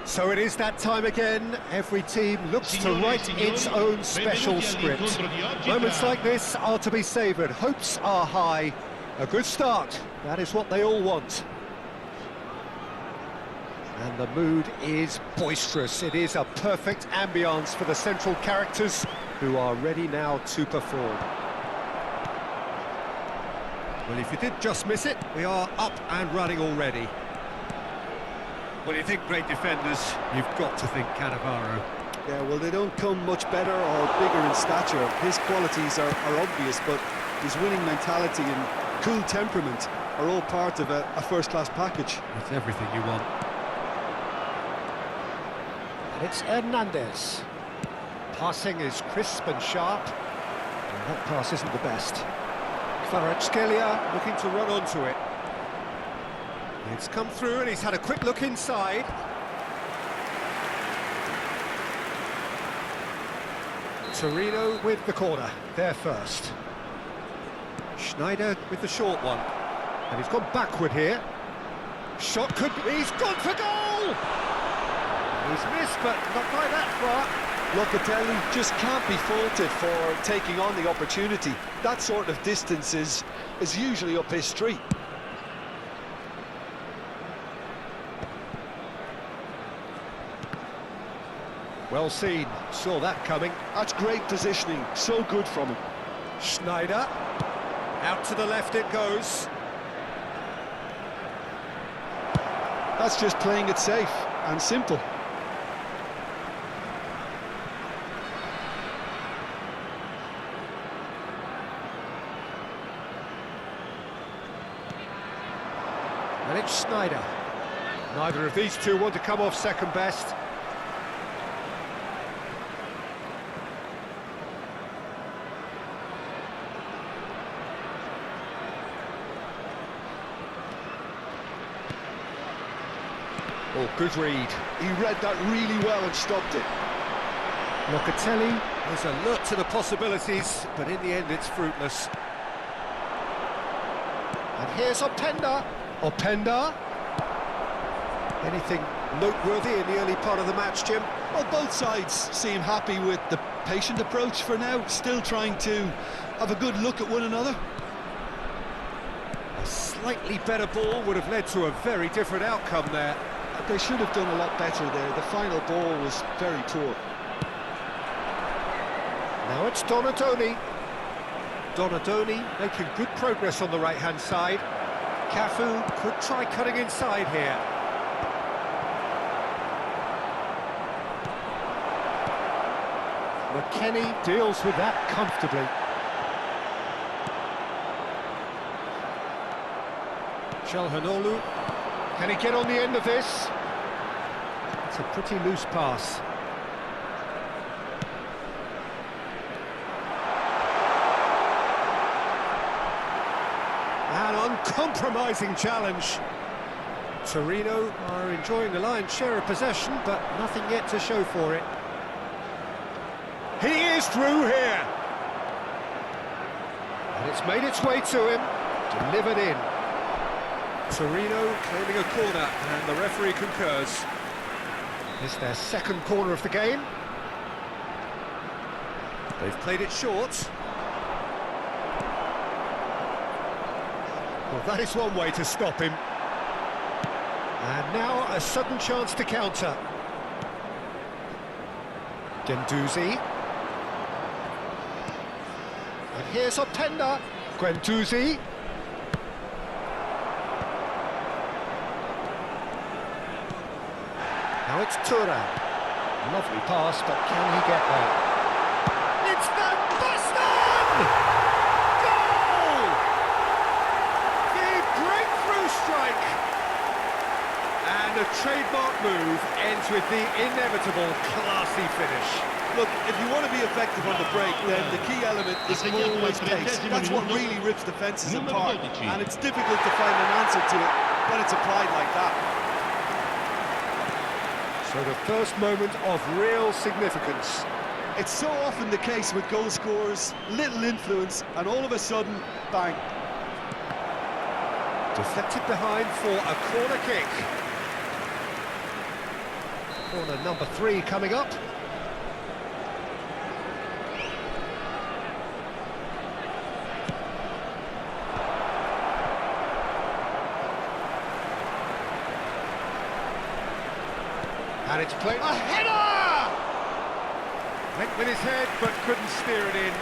So it is that time again. Every team looks to write its own special script. Moments like this are to be savoured. Hopes are high. A good start, that is what they all want. And the mood is boisterous. It is a perfect ambience for the central characters who are ready now to perform. Well, if you did just miss it, we are up and running already. When you think great defenders, you've got to think Cannavaro. Yeah, well, they don't come much better or bigger in stature. His qualities are obvious, but his winning mentality and cool temperament are all part of a first-class package. That's everything you want. And it's Hernandez. Passing is crisp and sharp. And that pass isn't the best. Kvaratskhelia looking to run onto it. It's come through and he's had a quick look inside. Torino with the corner, there first. Schneider with the short one. And he's gone backward here. Shot could be... He's gone for goal! He's missed, but not by that far. Locatelli just can't be faulted for taking on the opportunity. That sort of distance is usually up his street. Well seen, saw that coming. That's great positioning, so good from him. Schneider, out to the left it goes. That's just playing it safe and simple. And it's Schneider. Neither of these two want to come off second best. Oh, good read. He read that really well and stopped it. Locatelli is alert to the possibilities, but in the end it's fruitless. And here's Openda. Openda. Anything noteworthy in the early part of the match, Jim? Well, both sides seem happy with the patient approach for now, still trying to have a good look at one another. A slightly better ball would have led to a very different outcome there. They should have done a lot better there. The final ball was very poor. Now it's Donadoni. Donadoni making good progress on the right-hand side. Cafu could try cutting inside here. McKennie deals with that comfortably. Calhanoglu. Can he get on the end of this? It's a pretty loose pass. An uncompromising challenge. Torino are enjoying the lion's share of possession, but nothing yet to show for it. He is through here! And it's made its way to him, delivered in. Torino claiming a corner, and the referee concurs. It's their second corner of the game. They've played it short. Well, that is one way to stop him. And now a sudden chance to counter. Guendouzi. And here's Openda. Guendouzi. Now it's Thuram. Lovely pass, but can he get there? It's Van Basten! Goal! The breakthrough strike! And a trademark move ends with the inevitable classy finish. Look, if you want to be effective on the break, then the key element is always pace. That's what really rips defences apart, and it's difficult to find an answer to it when it's applied like that. So the first moment of real significance. It's so often the case with goal scorers, little influence, and all of a sudden, bang. Deflected behind for a corner kick. Corner number 3 coming up. And it's played. A header! Went with his head, but couldn't steer it in.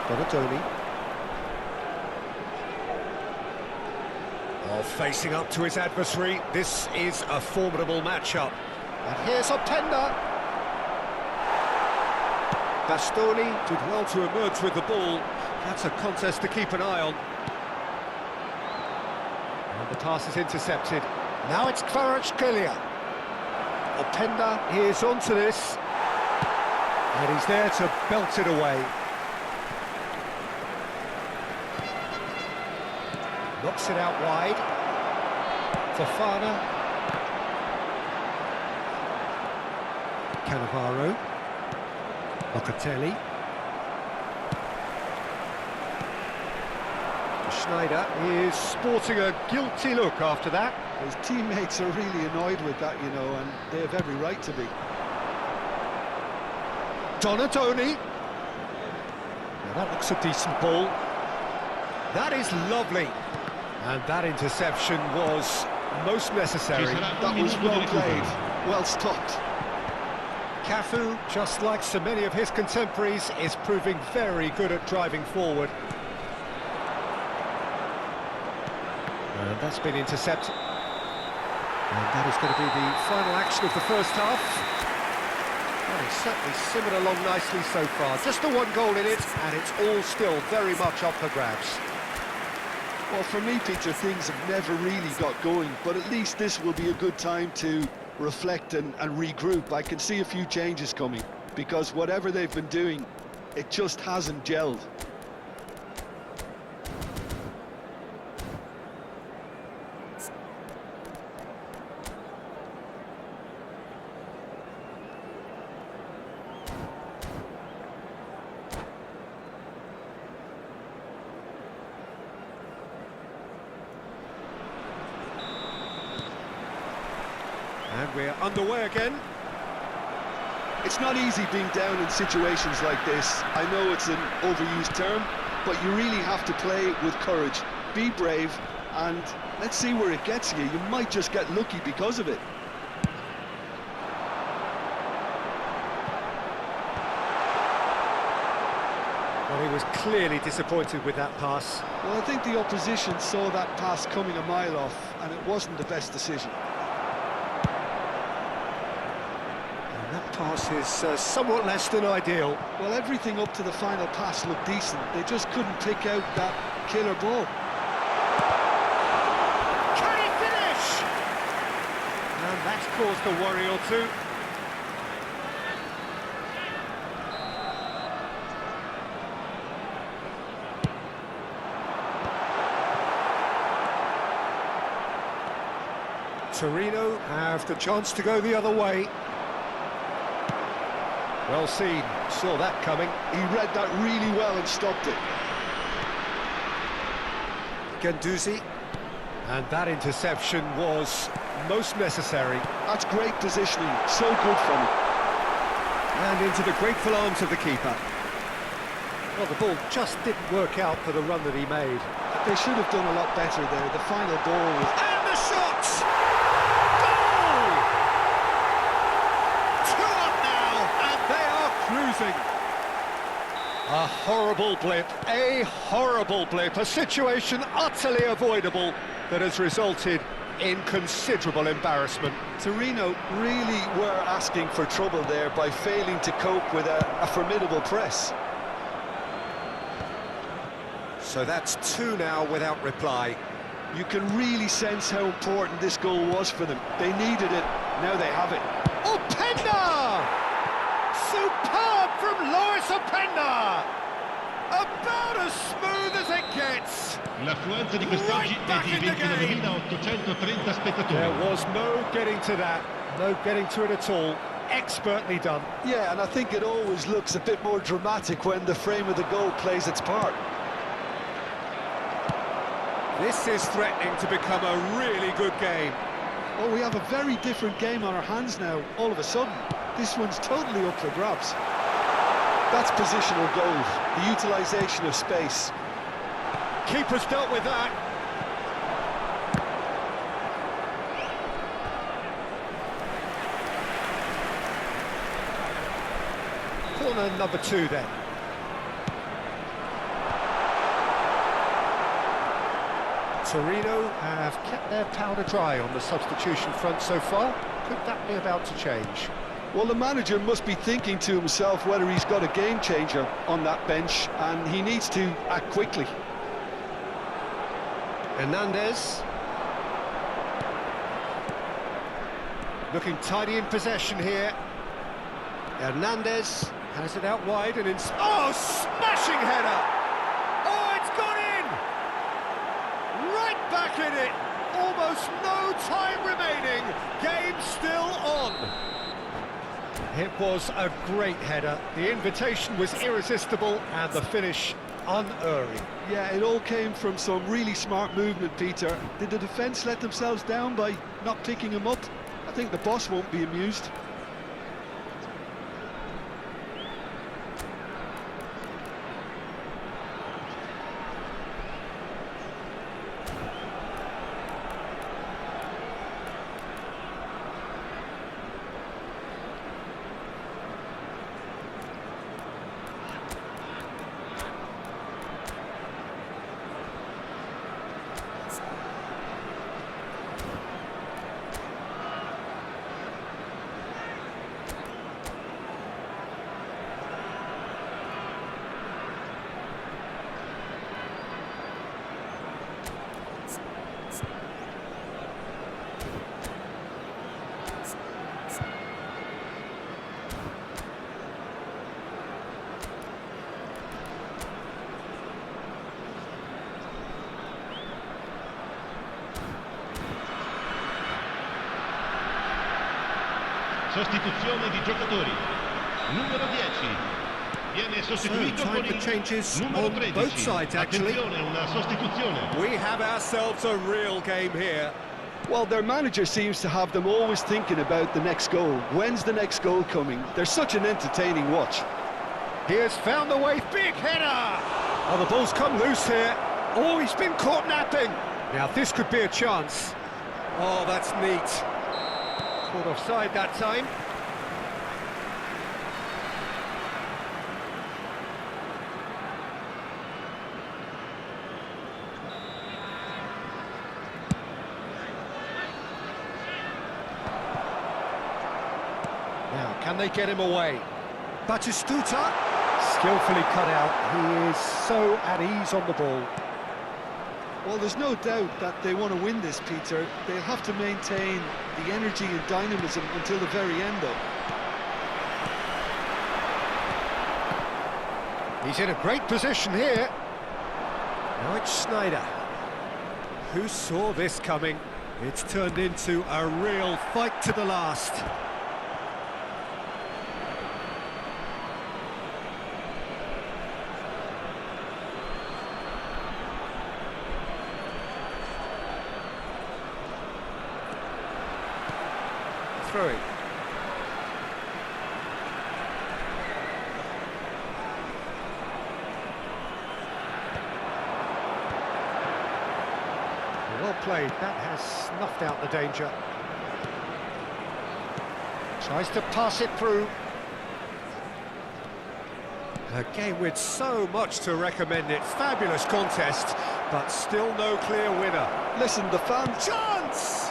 Donatoni. Oh, facing up to his adversary. This is a formidable matchup. And here's Openda. Bastoni did well to emerge with the ball. That's a contest to keep an eye on. And the pass is intercepted. Now it's Kvaratskhelia. Openda is onto this. And he's there to belt it away. Knocks it out wide. Fofana. Cannavaro. Locatelli. Schneider is sporting a guilty look after that. His teammates are really annoyed with that, you know, and they have every right to be. Donatoni. Now that looks a decent ball. That is lovely. And that interception was most necessary. That was well played, well stopped. Cafu, just like so many of his contemporaries, is proving very good at driving forward. And that's been intercepted. And that is going to be the final action of the first half. Well, he's certainly simmered along nicely so far. Just the one goal in it, and it's all still very much up for grabs. Well, for me, Peter, things have never really got going, but at least this will be a good time to reflect and regroup. I can see a few changes coming, because whatever they've been doing, it just hasn't gelled. And we're underway again. It's not easy being down in situations like this. I know it's an overused term, but you really have to play with courage. Be brave, and let's see where it gets you. You might just get lucky because of it. Well, he was clearly disappointed with that pass. Well, I think the opposition saw that pass coming a mile off, and it wasn't the best decision. That pass is somewhat less than ideal. Well, everything up to the final pass looked decent. They just couldn't pick out that killer ball. Can he finish? And that's caused a worry or two. Torino have the chance to go the other way. Well seen, saw that coming. He read that really well and stopped it. Guendouzi. And that interception was most necessary. That's great positioning, so good from him. And into the grateful arms of the keeper. Well, the ball just didn't work out for the run that he made. They should have done a lot better there. The final ball was... And the shot! Goal! 2 up now, and they are cruising. A horrible blip, a situation utterly avoidable that has resulted in considerable embarrassment. Torino really were asking for trouble there by failing to cope with a formidable press. So that's 2 now without reply. You can really sense how important this goal was for them. They needed it, now they have it. Openda! Superb from Loris Openda! About as smooth as it gets. L'affluenza di quest'oggi è di 29.830 spettatori. There was no getting to that, no getting to it at all. Expertly done. Yeah, and I think it always looks a bit more dramatic when the frame of the goal plays its part. This is threatening to become a really good game. Oh, we have a very different game on our hands now, all of a sudden. This one's totally up for grabs. That's positional goal, the utilisation of space. Keeper's dealt with that. Corner number 2 then. Torino have kept their powder dry on the substitution front so far. Could that be about to change? Well, the manager must be thinking to himself whether he's got a game changer on that bench, and he needs to act quickly. Hernandez. Looking tidy in possession here. Hernandez has it out wide and oh, smashing header! Oh, it's gone in! Right back in it! Almost no time remaining. Game still on. It was a great header. The invitation was irresistible and the finish unerring. Yeah, it all came from some really smart movement, Peter. Did the defence let themselves down by not picking him up? I think the boss won't be amused. Sostituzione di giocatori. Numero 10 viene sostituito con il changes numero on 13. both sides, actually. Attenzione, una sostituzione. We have ourselves a real game here. Well, their manager seems to have them always thinking about the next goal. When's the next goal coming? They're such an entertaining watch. He has found the way, big header! Oh, the ball's come loose here. Oh, he's been caught napping. Now, this could be a chance. Oh, that's neat. Caught offside that time. Now, can they get him away? Batistuta, skillfully cut out. He is so at ease on the ball. Well, there's no doubt that they want to win this, Peter. They'll have to maintain the energy and dynamism until the very end, though. He's in a great position here. Now it's Schneider. Who saw this coming? It's turned into a real fight to the last. Throwing. Well played, that has snuffed out the danger. Tries to pass it through. A game with so much to recommend it. Fabulous contest, but still no clear winner. Listen, the fan... Chance!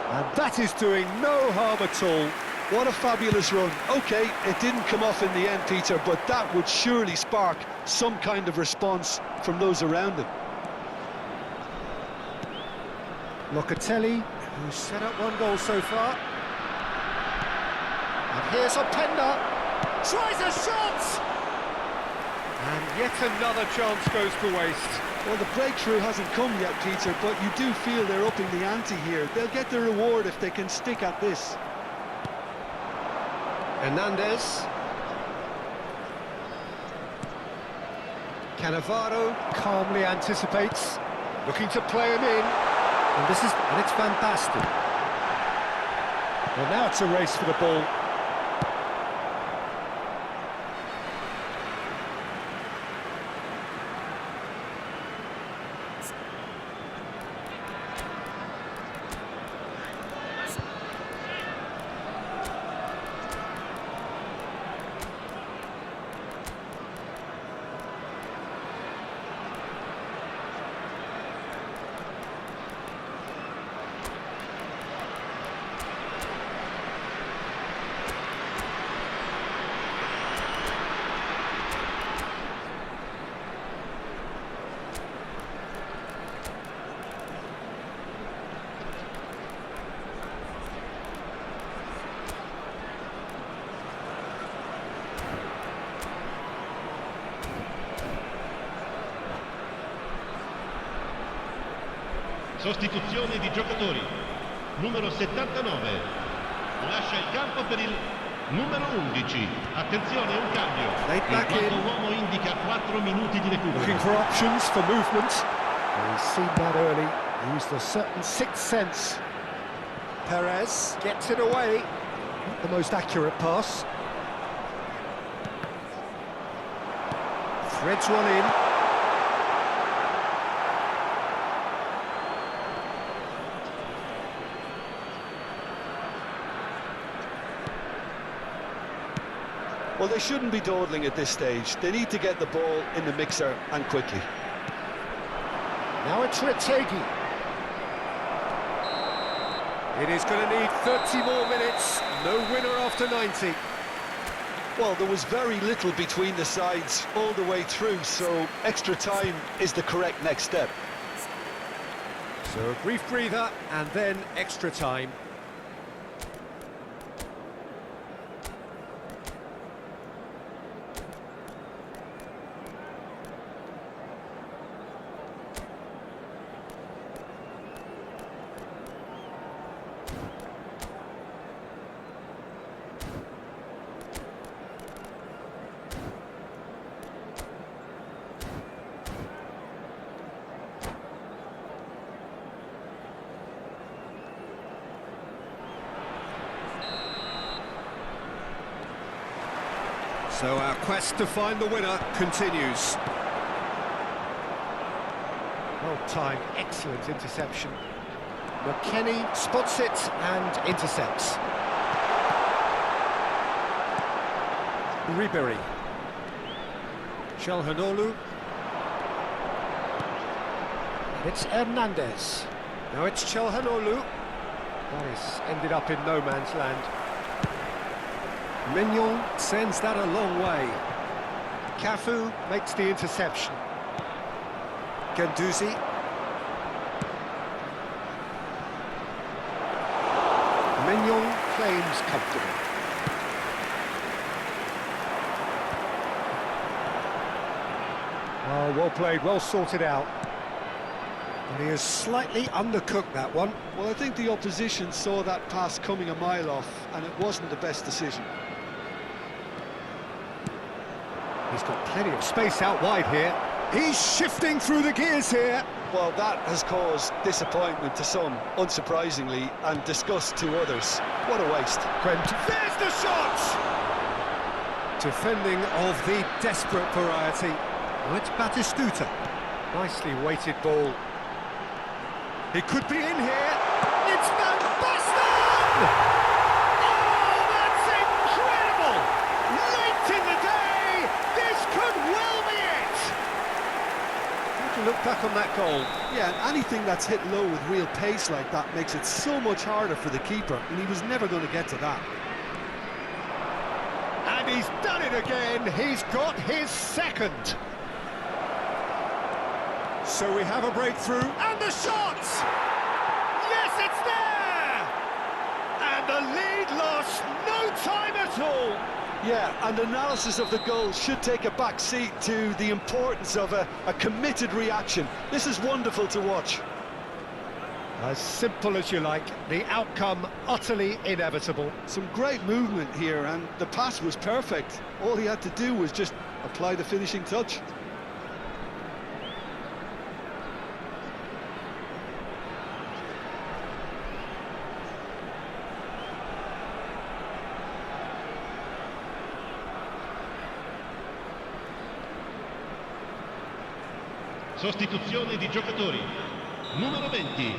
And that is doing no harm at all. What a fabulous run. OK, it didn't come off in the end, Peter, but that would surely spark some kind of response from those around him. Locatelli, who's set up one goal so far. And here's Openda. Tries a shot! And yet another chance goes to waste. Well, the breakthrough hasn't come yet, Peter, but you do feel they're upping the ante here. They'll get the reward if they can stick at this. Hernandez. Cannavaro calmly anticipates. Looking to play him in. And it's fantastic. Well, now it's a race for the ball. Sostituzione di giocatori. Numero 79 lascia il campo per il numero 11. Attenzione, un cambio. Il quarto uomo indica 4 minuti di recupero. Looking for options for movement. He's seen that early. Used a certain sixth sense. Perez gets it away. Not the most accurate pass. Threads one in. Well, they shouldn't be dawdling at this stage. They need to get the ball in the mixer and quickly. Now it's Retegui. It is going to need 30 more minutes. No winner after 90. Well, there was very little between the sides all the way through, so extra time is the correct next step. So a brief breather and then extra time. So our quest to find the winner continues. Well-timed, excellent interception. McKennie spots it and intercepts. Ribery. Calhanoglu. It's Hernandez. Now it's Calhanoglu. That has ended up in no man's land. Mignon sends that a long way. Cafu makes the interception. Guendouzi. Mignon claims comfortable. Oh, well played, well sorted out. And he has slightly undercooked that one. Well, I think the opposition saw that pass coming a mile off, and it wasn't the best decision. He's got plenty of space out wide here. He's shifting through the gears here. Well, that has caused disappointment to some, unsurprisingly, and disgust to others. What a waste. There's the shot! Defending of the desperate variety. Well, it's Batistuta. Nicely weighted ball. He could be in here. It's Van Basten! Oh, that's incredible! Late in the day, this could well be it! How to look back on that goal. Yeah, and anything that's hit low with real pace like that makes it so much harder for the keeper, and he was never going to get to that. And he's done it again. He's got his second. So we have a breakthrough, and the shot! Yes, it's there! And the lead lost no time at all. Yeah, and analysis of the goal should take a back seat to the importance of a committed reaction. This is wonderful to watch. As simple as you like, the outcome utterly inevitable. Some great movement here, and the pass was perfect. All he had to do was just apply the finishing touch. Sostituzione di giocatori. Numero 20,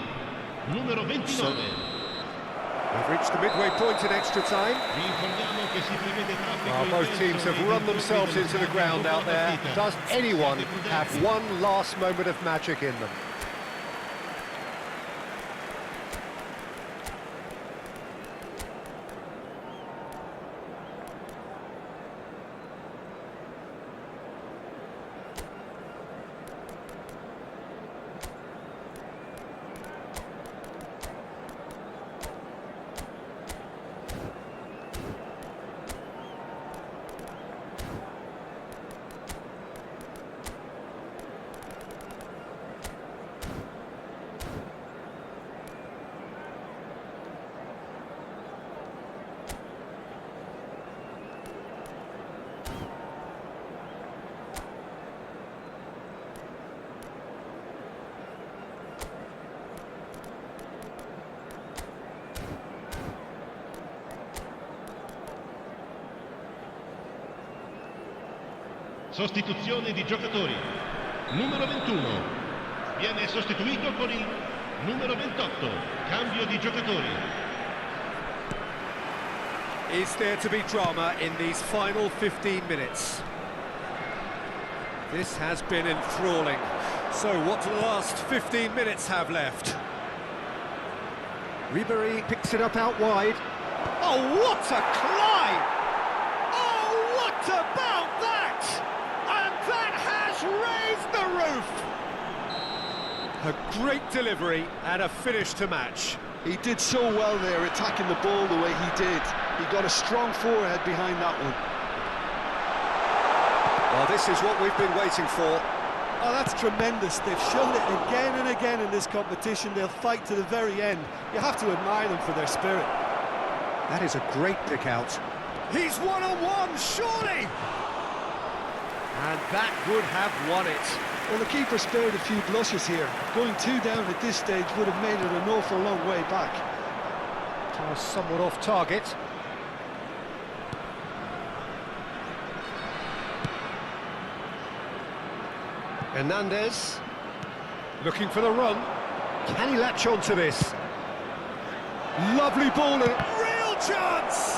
numero 29. We've reached the midway point in extra time. Vi informiamo che si prevede traffico Both intenso teams have nei run dintorni themselves dello into the stadio ground dopo out la there. partita. Does anyone State have prudenti. one last moment of magic in them? Sostituzione di giocatori. Numero 21 viene sostituito con il numero 28. Cambio di giocatori. Is there to be drama in these final 15 minutes? This has been enthralling. So what do the last 15 minutes have left? Ribery picks it up out wide. Oh, what a climb! Oh, what about that? And that has raised the roof! A great delivery and a finish to match. He did so well there, attacking the ball the way he did. He got a strong forehead behind that one. Well, this is what we've been waiting for. Oh, that's tremendous. They've shown it again and again in this competition. They'll fight to the very end. You have to admire them for their spirit. That is a great pick out. He's one-on-one, surely! And that would have won it. Well, the keeper spared a few blushes here. Going 2 down at this stage would have made it an awful long way back. Pass somewhat off target. Hernandez, looking for the run. Can he latch on to this? Lovely ball and real chance!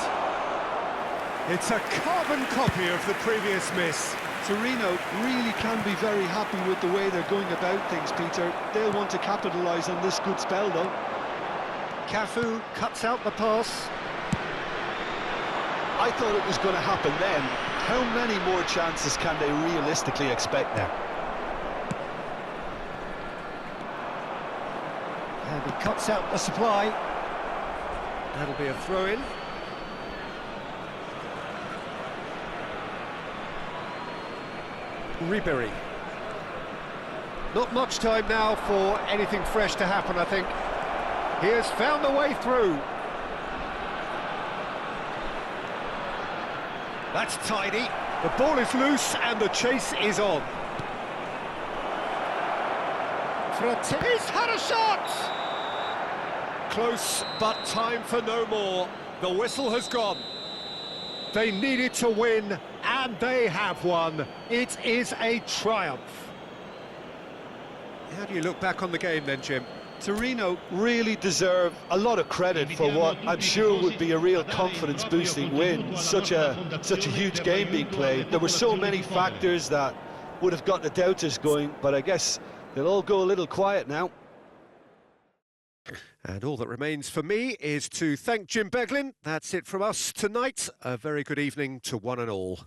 It's a carbon copy of the previous miss. Torino really can be very happy with the way they're going about things, Peter. They'll want to capitalise on this good spell, though. Cafu cuts out the pass. I thought it was going to happen then. How many more chances can they realistically expect now? And he cuts out the supply. That'll be a throw-in. Ribery. Not much time now for anything fresh to happen, I think. He has found the way through. That's tidy. The ball is loose and the chase is on. He's had a shot! Close, but time for no more. The whistle has gone. They needed to win, and they have won. It is a triumph. How do you look back on the game then, Jim? Torino really deserve a lot of credit for what I'm sure would be a real confidence-boosting win. Such a huge game being played. There were so many factors that would have got the doubters going, but I guess they'll all go a little quiet now. And all that remains for me is to thank Jim Beglin. That's it from us tonight. A very good evening to one and all.